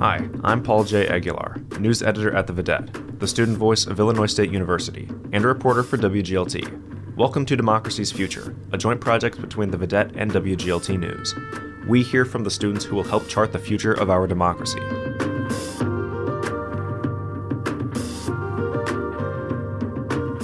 Hi, I'm Paul J. Aguilar, news editor at The Vedette, the student voice of Illinois State University, and a reporter for WGLT. Welcome to Democracy's Future, a joint project between The Vedette and WGLT News. We hear from the students who will help chart the future of our democracy.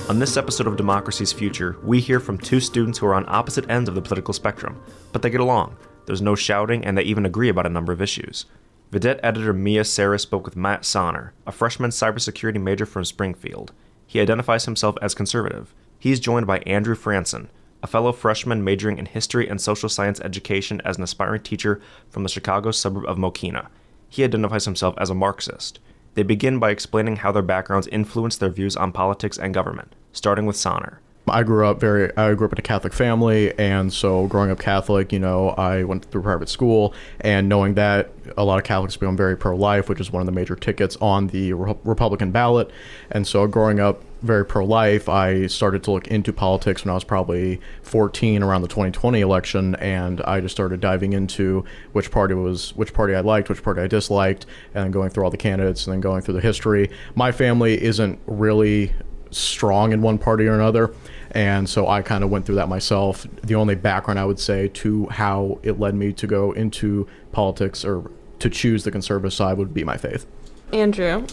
On this episode of Democracy's Future, we hear from two students who are on opposite ends of the political spectrum, but they get along. There's no shouting, and they even agree about a number of issues. Vedette editor Mia Sarah spoke with Matt Sonner, a freshman cybersecurity major from Springfield. He identifies himself as conservative. He's joined by Andrew Franson, a fellow freshman majoring in history and social science education as an aspiring teacher from the Chicago suburb of Mokina. He identifies himself as a Marxist. They begin by explaining how their backgrounds influence their views on politics and government, starting with Sonner. I grew up in a Catholic family, and so growing up Catholic, I went through private school, and knowing that a lot of Catholics become very pro-life, which is one of the major tickets on the Republican ballot. And so growing up very pro-life, I started to look into politics when I was probably 14 around the 2020 election, and I just started diving into which party I liked, which party I disliked, and then going through all the candidates and then going through the history. My family isn't really strong in one party or another, and so I kind of went through that myself. The only background I would say to how it led me to go into politics or to choose the conservative side would be my faith. Andrew?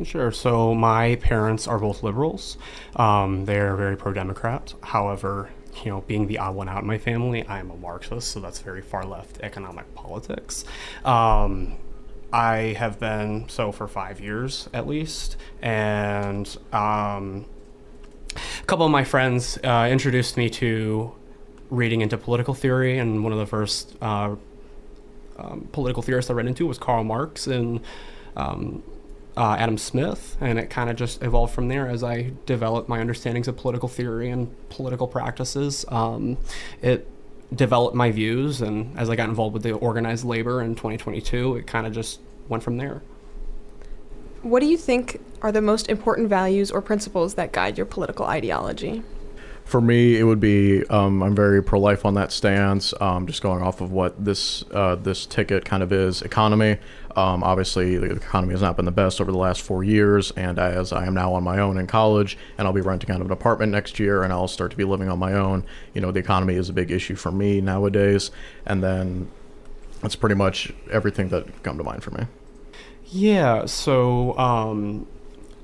Sure. So my parents are both liberals. They're very pro-Democrat. However, being the odd one out in my family, I'm a Marxist, so that's very far left economic politics. I have been so for 5 years at least, and a couple of my friends introduced me to reading into political theory, and one of the first political theorists I read into was Karl Marx and Adam Smith, and it kind of just evolved from there as I developed my understandings of political theory and political practices. It developed my views, and as I got involved with the organized labor in 2022, it kind of just went from there. What do you think are the most important values or principles that guide your political ideology? For me, it would be I'm very pro-life on that stance. Just going off of what this ticket kind of is, economy. Obviously, the economy has not been the best over the last 4 years, and as I am now on my own in college, and I'll be renting out of an apartment next year, and I'll start to be living on my own. The economy is a big issue for me nowadays, and then that's pretty much everything that come to mind for me. Yeah, so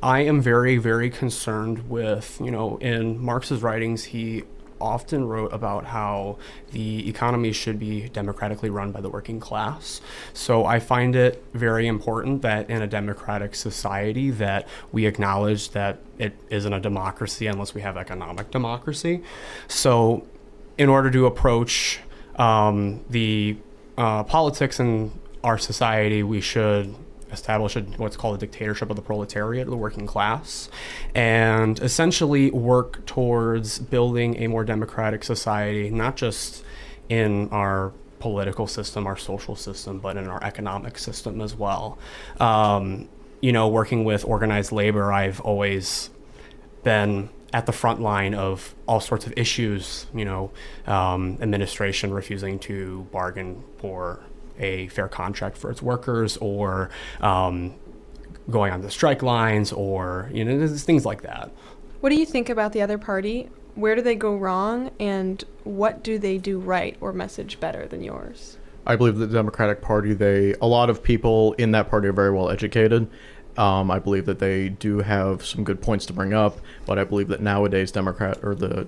I am very, very concerned with, in Marx's writings, he often wrote about how the economy should be democratically run by the working class. So I find it very important that in a democratic society that we acknowledge that it isn't a democracy unless we have economic democracy. So in order to approach the politics in our society, we should establish what's called a dictatorship of the proletariat, the working class, and essentially work towards building a more democratic society, not just in our political system, our social system, but in our economic system as well. Working with organized labor, I've always been at the front line of all sorts of issues, administration refusing to bargain for a fair contract for its workers, or going on the strike lines, or there's things like that. What do you think about the other party? Where do they go wrong, and what do they do right or message better than yours? I believe the Democratic Party, a lot of people in that party are very well educated. I believe that they do have some good points to bring up, but I believe that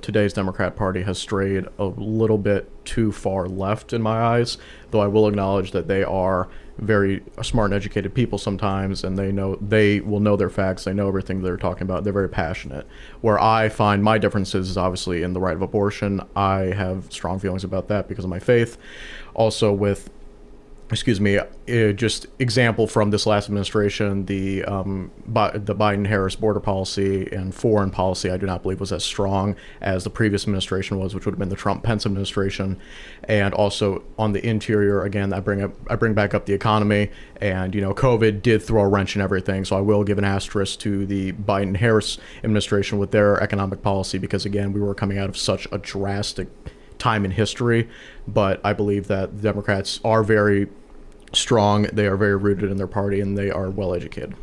today's Democrat Party has strayed a little bit too far left in my eyes, though I will acknowledge that they are very smart and educated people sometimes, and they will know their facts, they know everything they're talking about, they're very passionate. Where I find my differences is obviously in the right of abortion. I have strong feelings about that because of my faith. Also with just example from this last administration, the Biden-Harris border policy and foreign policy, I do not believe was as strong as the previous administration was, which would have been the Trump-Pence administration. And also on the interior, again, I bring back up the economy, and COVID did throw a wrench in everything. So I will give an asterisk to the Biden-Harris administration with their economic policy, because again, we were coming out of such a drastic time in history. But I believe that the Democrats are very strong, they are very rooted in their party, and they are well educated.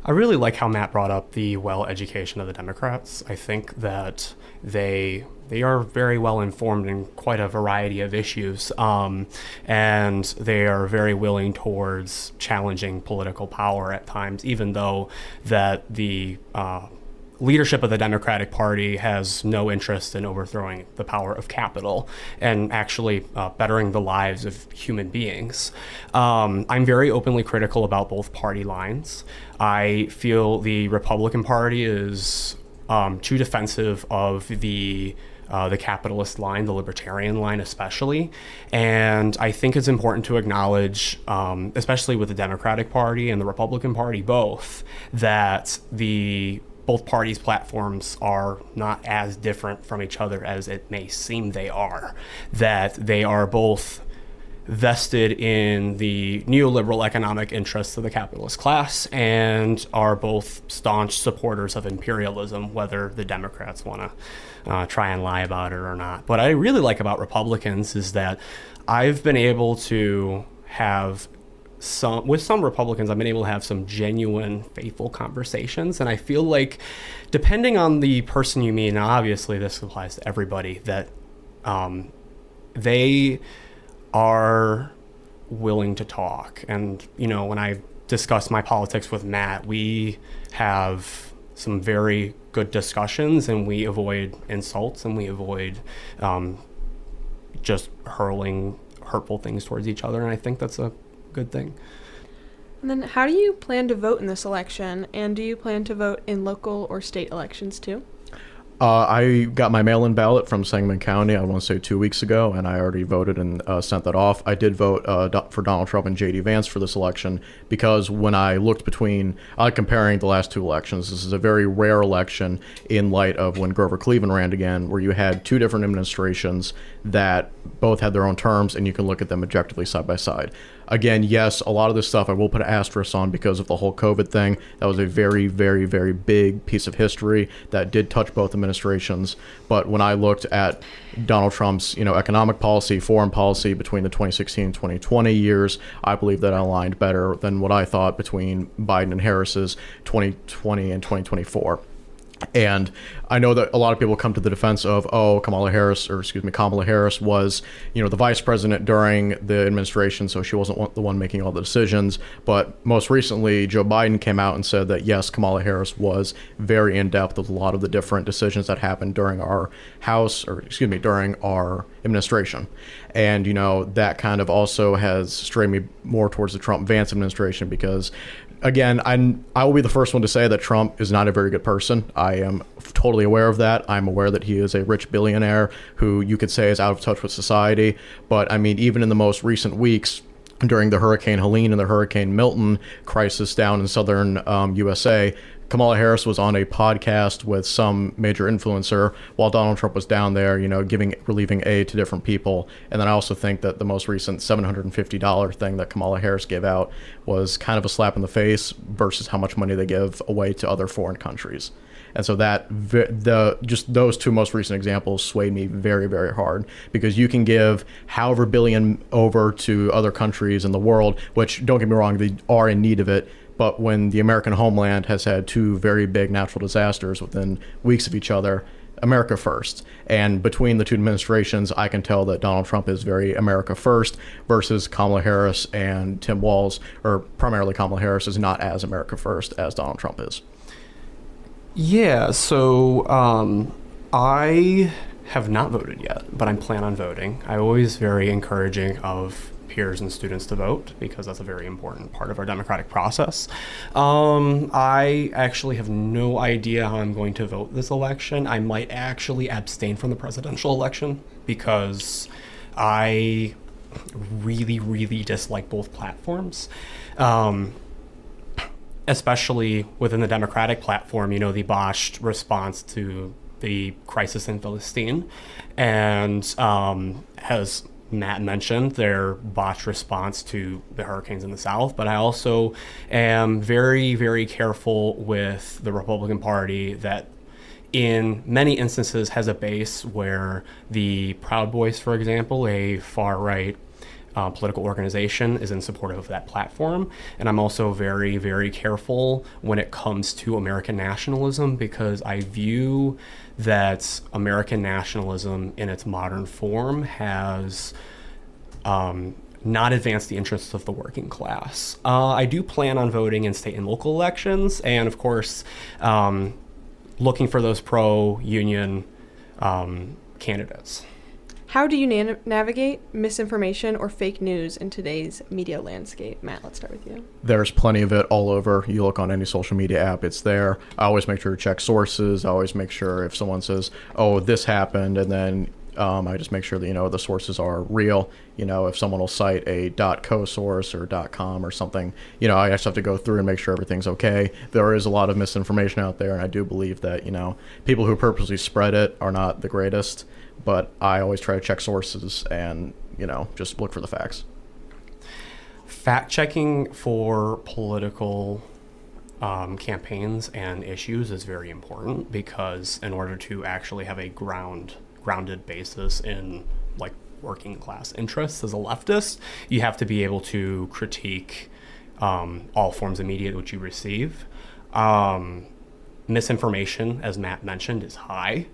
I really like how Matt brought up the well education of the Democrats. I think that they are very well informed in quite a variety of issues, and they are very willing towards challenging political power at times, even though that the leadership of the Democratic Party has no interest in overthrowing the power of capital and actually bettering the lives of human beings. I'm very openly critical about both party lines. I feel the Republican Party is too defensive of the capitalist line, the libertarian line especially. And I think it's important to acknowledge, especially with the Democratic Party and the Republican Party both, that both parties' platforms are not as different from each other as it may seem they are. That they are both vested in the neoliberal economic interests of the capitalist class and are both staunch supporters of imperialism, whether the Democrats want to try and lie about it or not. What I really like about Republicans is that I've been able to have with some Republicans, I've been able to have some genuine, faithful conversations. And I feel like, depending on the person you meet, and obviously this applies to everybody, that they are willing to talk. And, when I discuss my politics with Matt, we have some very good discussions, and we avoid insults, and we avoid just hurling hurtful things towards each other. And I think that's a good thing. And then how do you plan to vote in this election? And do you plan to vote in local or state elections too? I got my mail-in ballot from Sangamon County, I want to say 2 weeks ago, and I already voted and sent that off. I did vote for Donald Trump and J.D. Vance for this election because when I looked comparing the last two elections, this is a very rare election in light of when Grover Cleveland ran again, where you had two different administrations that both had their own terms, and you can look at them objectively side by side. Again, yes, a lot of this stuff I will put an asterisk on because of the whole COVID thing. That was a very, very, very big piece of history that did touch both administrations. But when I looked at Donald Trump's, economic policy, foreign policy between the 2016 and 2020 years, I believe that aligned better than what I thought between Biden and Harris's 2020 and 2024. And I know that a lot of people come to the defense of, Kamala Harris was, the vice president during the administration, so she wasn't the one making all the decisions. But most recently, Joe Biden came out and said that, yes, Kamala Harris was very in-depth with a lot of the different decisions that happened during our during our administration. And, that kind of also has strayed me more towards the Trump-Vance administration because, again, I will be the first one to say that Trump is not a very good person. I am totally aware of that. I'm aware that he is a rich billionaire who you could say is out of touch with society. But even in the most recent weeks, during the Hurricane Helene and the Hurricane Milton crisis down in southern USA, Kamala Harris was on a podcast with some major influencer while Donald Trump was down there, relieving aid to different people. And then I also think that the most recent $750 thing that Kamala Harris gave out was kind of a slap in the face versus how much money they give away to other foreign countries. And so just those two most recent examples swayed me very, very hard because you can give however billion over to other countries in the world, which, don't get me wrong, they are in need of it. But when the American homeland has had two very big natural disasters within weeks of each other, America first. And between the two administrations, I can tell that Donald Trump is very America first versus Kamala Harris and Tim Walz, or primarily Kamala Harris, is not as America first as Donald Trump is. Yeah, so I have not voted yet, but I'm planning on voting. I'm always very encouraging of peers and students to vote because that's a very important part of our democratic process. I actually have no idea how I'm going to vote this election. I might actually abstain from the presidential election because I really, really dislike both platforms. Especially within the Democratic platform, the botched response to the crisis in Palestine, and as Matt mentioned, their botched response to the hurricanes in the South. But I also am very, very careful with the Republican Party that in many instances has a base where the Proud Boys, for example, a far-right political organization is in support of that platform. And I'm also very, very careful when it comes to American nationalism, because I view that American nationalism in its modern form has not advanced the interests of the working class. I do plan on voting in state and local elections, and of course, looking for those pro-union candidates. How do you navigate misinformation or fake news in today's media landscape? Matt, let's start with you. There's plenty of it all over. You look on any social media app, it's there. I always make sure to check sources. I always make sure if someone says, oh, this happened, and then I just make sure that, the sources are real. If someone will cite a .co source or .com or something, I just have to go through and make sure everything's okay. There is a lot of misinformation out there, and I do believe that, people who purposely spread it are not the greatest, but I always try to check sources and, just look for the facts. Fact checking for political campaigns and issues is very important, because in order to actually have a grounded basis in like working class interests as a leftist, you have to be able to critique all forms of media which you receive. Misinformation, as Matt mentioned, is high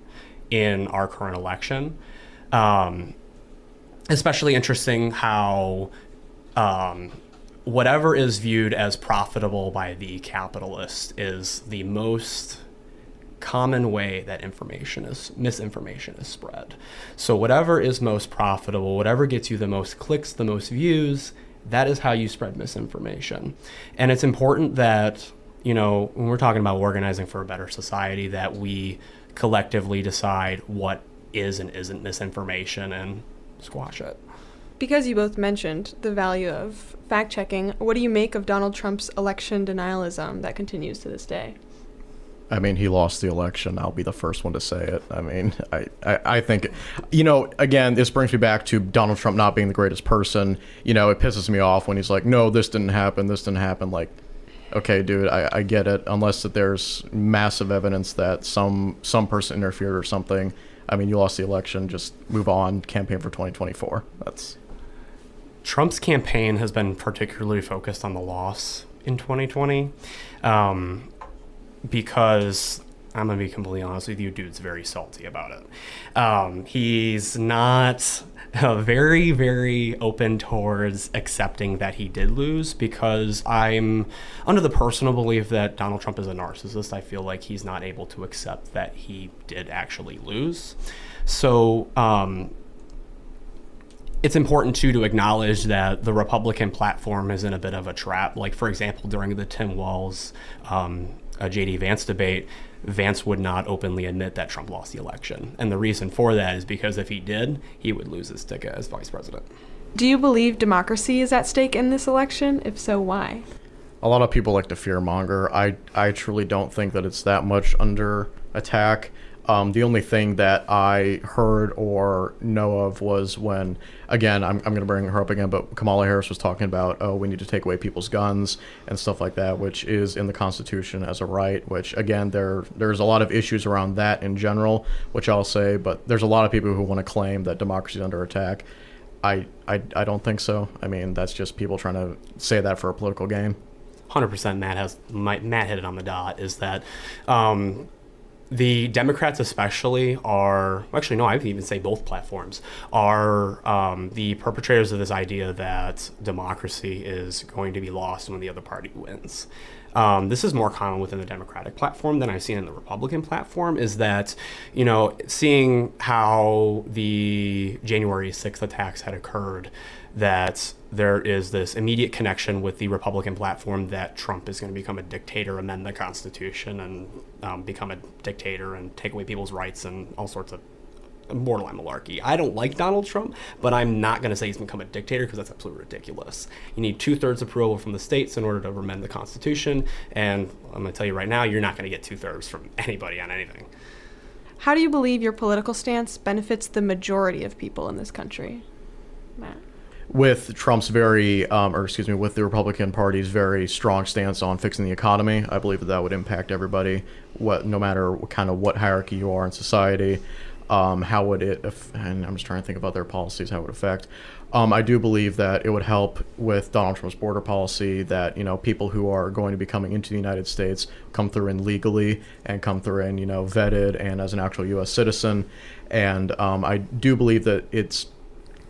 in our current election. Especially interesting how whatever is viewed as profitable by the capitalist is the most common way that misinformation is spread. So whatever is most profitable, whatever gets you the most clicks, the most views, that is how you spread misinformation. And it's important that, when we're talking about organizing for a better society, that we collectively decide what is and isn't misinformation and squash it. Because you both mentioned the value of fact-checking, what do you make of Donald Trump's election denialism that continues to this day? I mean, he lost the election. I'll be the first one to say it. I mean, I think, again, this brings me back to Donald Trump not being the greatest person. It pisses me off when he's like, no, this didn't happen. Like, okay, dude, I get it. Unless that there's massive evidence that some person interfered or something. I mean, you lost the election. Just move on. Campaign for 2024. Trump's campaign has been particularly focused on the loss in 2020. Because I'm going to be completely honest with you, dude's very salty about it. He's not very, very open towards accepting that he did lose, because I'm under the personal belief that Donald Trump is a narcissist. I feel like he's not able to accept that he did actually lose. So it's important, too, to acknowledge that the Republican platform is in a bit of a trap. Like, for example, during the Tim Walz J.D. Vance debate, Vance would not openly admit that Trump lost the election. And the reason for that is because if he did, he would lose his ticket as vice president. Do you believe democracy is at stake in this election? If so, why? A lot of people like to fearmonger. I truly don't think that it's that much under attack. The only thing that I heard or know of was when, again, I'm going to bring her up again, but Kamala Harris was talking about, oh, we need to take away people's guns and stuff like that, which is in the Constitution as a right, which, again, there's a lot of issues around that in general, which I'll say, but there's a lot of people who want to claim that democracy is under attack. I don't think so. I mean, that's just people trying to say that for a political game. 100% Matt hit it on the dot, is that the Democrats especially are, actually no, I would even say both platforms, are the perpetrators of this idea that democracy is going to be lost when the other party wins. This is more common within the Democratic platform than I've seen in the Republican platform, is that, seeing how the January 6th attacks had occurred, that there is this immediate connection with the Republican platform that Trump is going to become a dictator, amend the Constitution, and become a dictator and take away people's rights and all sorts of borderline malarkey. I don't like Donald Trump, but I'm not going to say he's become a dictator, because that's absolutely ridiculous. You need 2/3 approval from the states in order to amend the Constitution, and I'm going to tell you right now, you're not going to get 2/3 from anybody on anything. How do you believe your political stance benefits the majority of people in this country? Matt? With Trump's with the Republican Party's very strong stance on fixing the economy, I believe that would impact everybody, no matter what hierarchy you are in society. how would it, and I'm just trying to think of other policies, how it would affect. I do believe that it would help with Donald Trump's border policy that, people who are going to be coming into the United States come through in legally and come through in, vetted and as an actual U.S. citizen. And I do believe that it's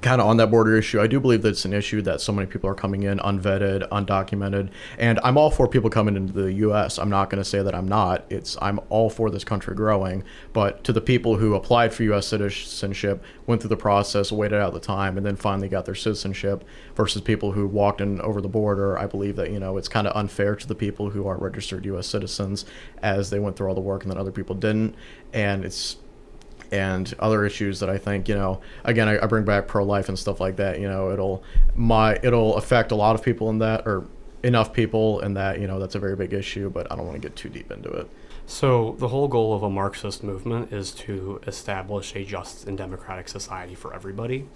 kind of on that border issue. I do believe that it's an issue that so many people are coming in unvetted, undocumented, and I'm all for people coming into the U.S. I'm not going to say that I'm not. I'm all for this country growing, but to the people who applied for U.S. citizenship, went through the process, waited out the time, and then finally got their citizenship, versus people who walked in over the border, I believe that it's kind of unfair to the people who are registered U.S. citizens, as they went through all the work and then other people didn't, and other issues that I think, again, I bring back pro-life and stuff like that. It'll affect a lot of people in that, or enough people in that, that's a very big issue, but I don't want to get too deep into it. So the whole goal of a Marxist movement is to establish a just and democratic society for everybody.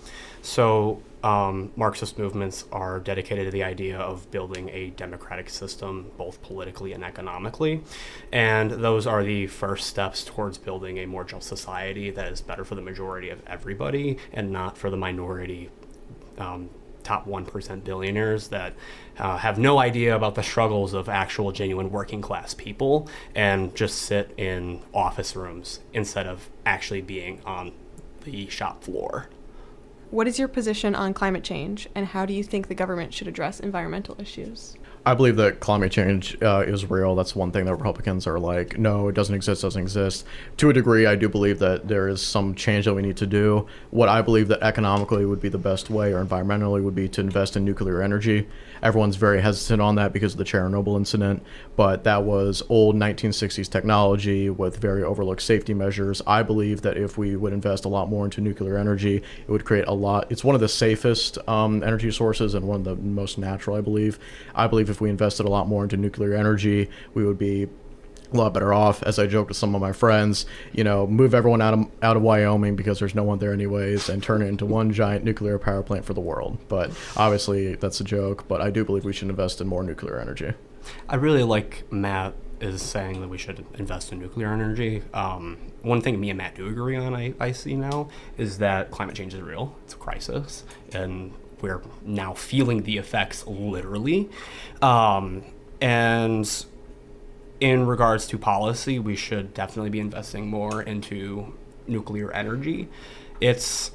So Marxist movements are dedicated to the idea of building a democratic system, both politically and economically. And those are the first steps towards building a more just society that is better for the majority of everybody and not for the minority top 1% billionaires that have no idea about the struggles of actual genuine working class people and just sit in office rooms instead of actually being on the shop floor. What is your position on climate change, and how do you think the government should address environmental issues? I believe that climate change is real. That's one thing that Republicans are like, no, it doesn't exist. To a degree, I do believe that there is some change that we need to do. What I believe that economically would be the best way, or environmentally, would be to invest in nuclear energy. Everyone's very hesitant on that because of the Chernobyl incident, but that was old 1960s technology with very overlooked safety measures. I believe that if we would invest a lot more into nuclear energy, it would create a lot. It's one of the safest energy sources and one of the most natural, I believe. I believe if we invested a lot more into nuclear energy, we would be a lot better off. As I joked with some of my friends, move everyone out of Wyoming because there's no one there anyways, and turn it into one giant nuclear power plant for the world. But obviously that's a joke, but I do believe we should invest in more nuclear energy. I really like Matt is saying that we should invest in nuclear energy. One thing me and Matt do agree on, I see now, is that climate change is real. It's a crisis, and we're now feeling the effects literally. And in regards to policy, we should definitely be investing more into nuclear energy. It's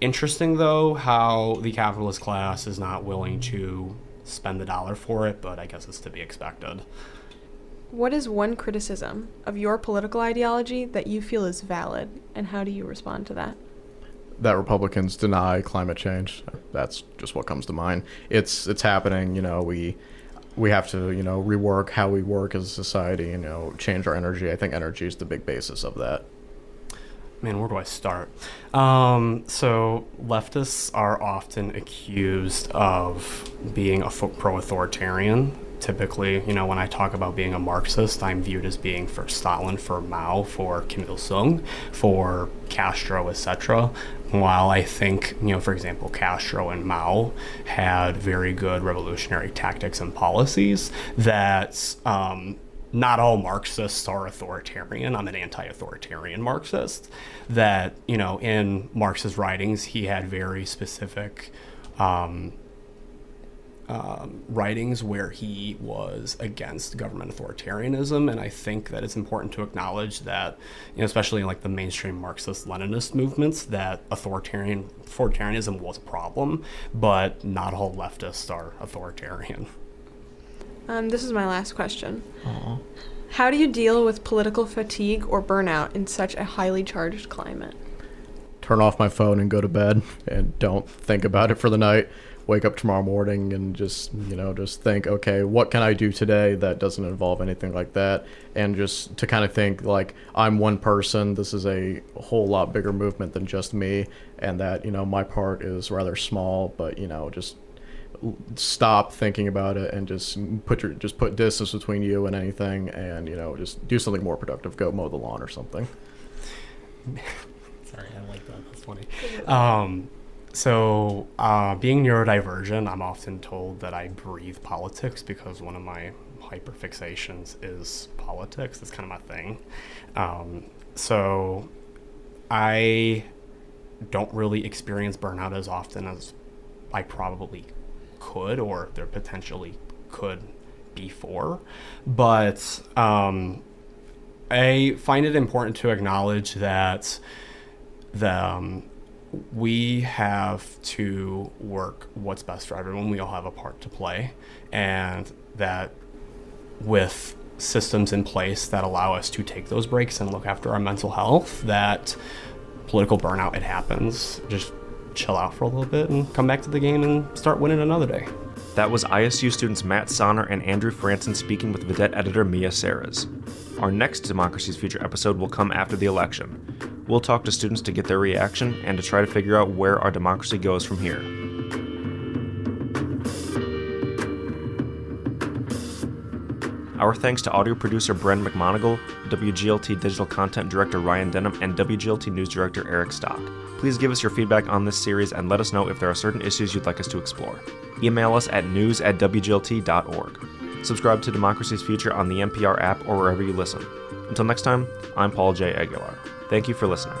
interesting, though, how the capitalist class is not willing to spend the dollar for it, but I guess it's to be expected. What is one criticism of your political ideology that you feel is valid, and how do you respond to that? That Republicans deny climate change. That's just what comes to mind. It's happening. We have to rework how we work as a society. Change our energy. I think energy is the big basis of that. Man, where do I start? So leftists are often accused of being a pro-authoritarian. Typically, when I talk about being a Marxist, I'm viewed as being for Stalin, for Mao, for Kim Il-sung, for Castro, etc. While I think, for example, Castro and Mao had very good revolutionary tactics and policies that not all Marxists are authoritarian. I'm an anti-authoritarian Marxist. That, in Marx's writings, he had very specific writings where he was against government authoritarianism, and I think that it's important to acknowledge that, especially in like the mainstream Marxist-Leninist movements, that authoritarianism was a problem, but not all leftists are authoritarian. This is my last question. Aww. How do you deal with political fatigue or burnout in such a highly charged climate? Turn off my phone and go to bed, and don't think about it for the night. Wake up tomorrow morning and just think, okay, what can I do today that doesn't involve anything like that? And just to kind of think like, I'm one person, this is a whole lot bigger movement than just me, and that, my part is rather small, but, just stop thinking about it and just put distance between you and anything, and, just do something more productive. Go mow the lawn or something. Sorry, I like that. That's funny. So, being neurodivergent, I'm often told that I breathe politics because one of my hyperfixations is politics. That's kind of my thing. So, I don't really experience burnout as often as I probably could, or there potentially could before. But I find it important to acknowledge that we have to work what's best for everyone. We all have a part to play, and that with systems in place that allow us to take those breaks and look after our mental health, that political burnout, it happens. Just chill out for a little bit and come back to the game and start winning another day. That was ISU students Matt Sonner and Andrew Franson speaking with Vidette editor Mia Saras. Our next Democracy's Future episode will come after the election. We'll talk to students to get their reaction and to try to figure out where our democracy goes from here. Our thanks to audio producer Bren McMonigal, WGLT digital content director Ryan Denham, and WGLT news director Eric Stock. Please give us your feedback on this series and let us know if there are certain issues you'd like us to explore. Email us at news@wglt.org. Subscribe to Democracy's Future on the NPR app or wherever you listen. Until next time, I'm Paul J. Aguilar. Thank you for listening.